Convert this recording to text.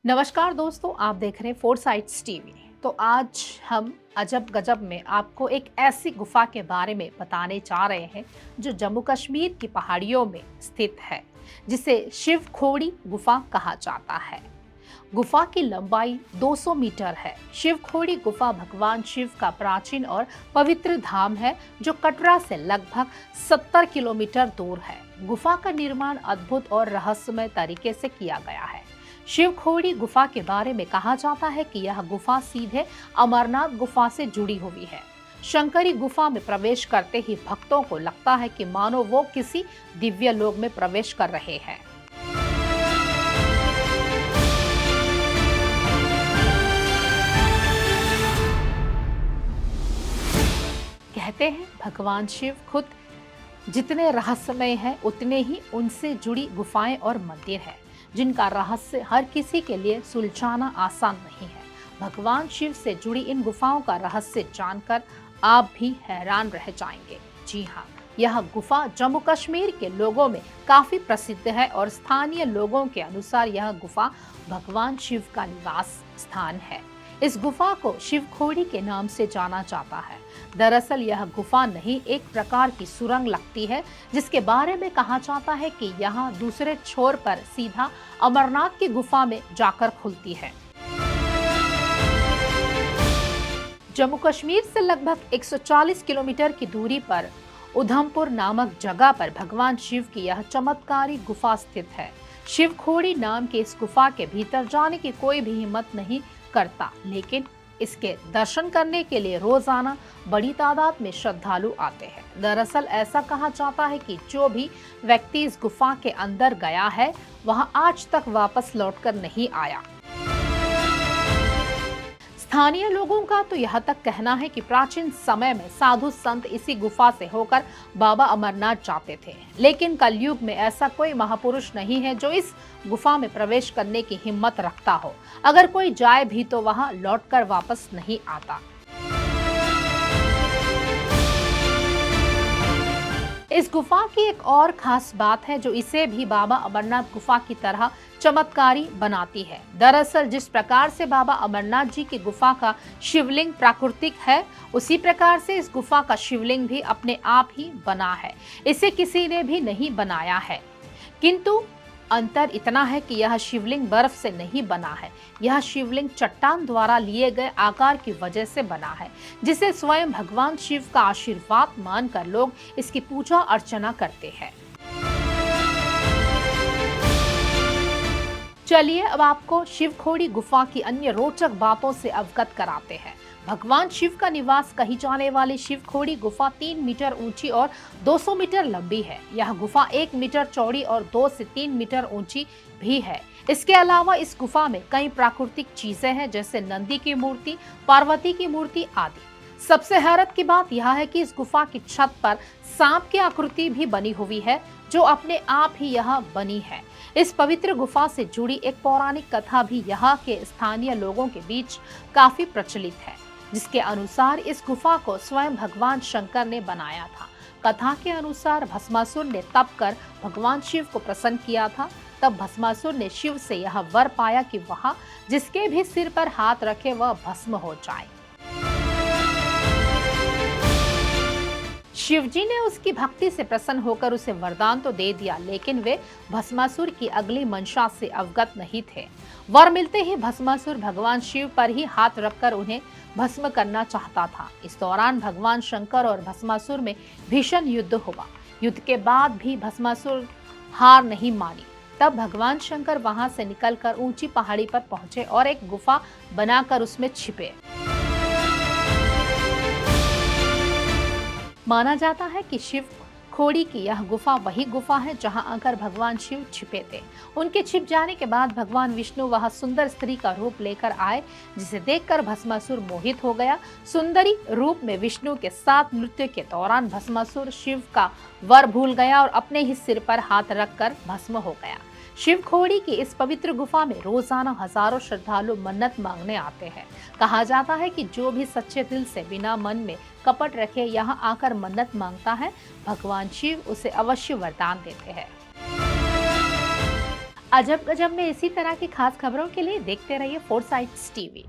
नमस्कार दोस्तों, आप देख रहे हैं फोर साइड्स टीवी। तो आज हम अजब गजब में आपको एक ऐसी गुफा के बारे में बताने जा रहे हैं जो जम्मू कश्मीर की पहाड़ियों में स्थित है, जिसे शिव खोड़ी गुफा कहा जाता है। गुफा की लंबाई 200 मीटर है। शिव खोड़ी गुफा भगवान शिव का प्राचीन और पवित्र धाम है जो कटरा से लगभग 70 किलोमीटर दूर है। गुफा का निर्माण अद्भुत और रहस्यमय तरीके से किया गया है। शिव खोड़ी गुफा के बारे में कहा जाता है कि यह गुफा सीधे अमरनाथ गुफा से जुड़ी हुई है। शंकरी गुफा में प्रवेश करते ही भक्तों को लगता है कि मानो वो किसी दिव्य लोक में प्रवेश कर रहे हैं। कहते हैं भगवान शिव खुद जितने रहस्यमय हैं उतने ही उनसे जुड़ी गुफाएं और मंदिर हैं, जिनका रहस्य हर किसी के लिए सुलझाना आसान नहीं है। भगवान शिव से जुड़ी इन गुफाओं का रहस्य जानकर आप भी हैरान रह जाएंगे। जी हाँ, यह गुफा जम्मू कश्मीर के लोगों में काफी प्रसिद्ध है और स्थानीय लोगों के अनुसार यह गुफा भगवान शिव का निवास स्थान है। इस गुफा को शिव खोड़ी के नाम से जाना जाता है। दरअसल यह गुफा नहीं, एक प्रकार की सुरंग लगती है, जिसके बारे में कहा जाता है कि यहाँ दूसरे छोर पर सीधा अमरनाथ की गुफा में जाकर खुलती है। जम्मू कश्मीर से लगभग 140 किलोमीटर की दूरी पर उधमपुर नामक जगह पर भगवान शिव की यह चमत्कारी गुफा स्थित है। शिव खोड़ी नाम के इस गुफा के भीतर जाने की कोई भी हिम्मत नहीं करता, लेकिन इसके दर्शन करने के लिए रोजाना बड़ी तादाद में श्रद्धालु आते हैं। दरअसल ऐसा कहा जाता है कि जो भी व्यक्ति इस गुफा के अंदर गया है वहां आज तक वापस लौटकर नहीं आया। स्थानीय लोगों का तो यहाँ तक कहना है कि प्राचीन समय में साधु संत इसी गुफा से होकर बाबा अमरनाथ जाते थे, लेकिन कलयुग में ऐसा कोई महापुरुष नहीं है जो इस गुफा में प्रवेश करने की हिम्मत रखता हो। अगर कोई जाए भी तो वहां लौटकर वापस नहीं आता। इस गुफा की एक और खास बात है जो इसे भी बाबा अमरनाथ गुफा की तरह चमत्कारी बनाती है। दरअसल जिस प्रकार से बाबा अमरनाथ जी की गुफा का शिवलिंग प्राकृतिक है, उसी प्रकार से इस गुफा का शिवलिंग भी अपने आप ही बना है। इसे किसी ने भी नहीं बनाया है, किंतु अंतर इतना है कि यह शिवलिंग बर्फ से नहीं बना है। यह शिवलिंग चट्टान द्वारा लिए गए आकार की वजह से बना है, जिसे स्वयं भगवान शिव का आशीर्वाद मानकर लोग इसकी पूजा अर्चना करते हैं। चलिए अब आपको शिव खोड़ी गुफा की अन्य रोचक बातों से अवगत कराते हैं। भगवान शिव का निवास कही जाने वाली शिव खोड़ी गुफा 3 मीटर ऊंची और 200 मीटर लंबी है। यह गुफा 1 मीटर चौड़ी और 2 से 3 मीटर ऊंची भी है। इसके अलावा इस गुफा में कई प्राकृतिक चीजें हैं, जैसे नंदी की मूर्ति, पार्वती की मूर्ति आदि। सबसे हैरत की बात यह है कि इस गुफा की छत पर सांप की आकृति भी बनी हुई है, जो अपने आप ही यहाँ बनी है। इस पवित्र गुफा से जुड़ी एक पौराणिक कथा भी यहाँ के स्थानीय लोगों के बीच काफी प्रचलित है, जिसके अनुसार इस गुफा को स्वयं भगवान शंकर ने बनाया था। कथा के अनुसार भस्मासुर ने तप कर भगवान शिव को प्रसन्न किया था। तब भस्मासुर ने शिव से यह वर पाया कि वह जिसके भी सिर पर हाथ रखे वह भस्म हो जाए। शिवजी ने उसकी भक्ति से प्रसन्न होकर उसे वरदान तो दे दिया, लेकिन वे भस्मासुर की अगली मंशा से अवगत नहीं थे। वर मिलते ही भस्मासुर भगवान शिव पर ही हाथ रखकर उन्हें भस्म करना चाहता था। इस दौरान भगवान शंकर और भस्मासुर में भीषण युद्ध हुआ। युद्ध के बाद भी भस्मासुर हार नहीं मानी। तब भगवान शंकर वहां से निकलकर ऊंची पहाड़ी पर पहुंचे और एक गुफा बनाकर उसमें छिपे। माना जाता है कि शिव खोड़ी की यह गुफा वही गुफा है जहां आकर भगवान शिव छिपे थे। उनके छिप जाने के बाद भगवान विष्णु वहां सुंदर स्त्री का रूप लेकर आए, जिसे देखकर भस्मासुर मोहित हो गया। सुंदरी रूप में विष्णु के साथ नृत्य के दौरान भस्मासुर शिव का वर भूल गया और अपने ही सिर पर हाथ रखकर भस्म हो गया। शिव खोड़ी की इस पवित्र गुफा में रोजाना हजारों श्रद्धालु मन्नत मांगने आते हैं। कहा जाता है कि जो भी सच्चे दिल से बिना मन में कपट रखे यहाँ आकर मन्नत मांगता है, भगवान शिव उसे अवश्य वरदान देते हैं। अजब गजब में इसी तरह की खास खबरों के लिए देखते रहिए फोरसाइट्स टीवी।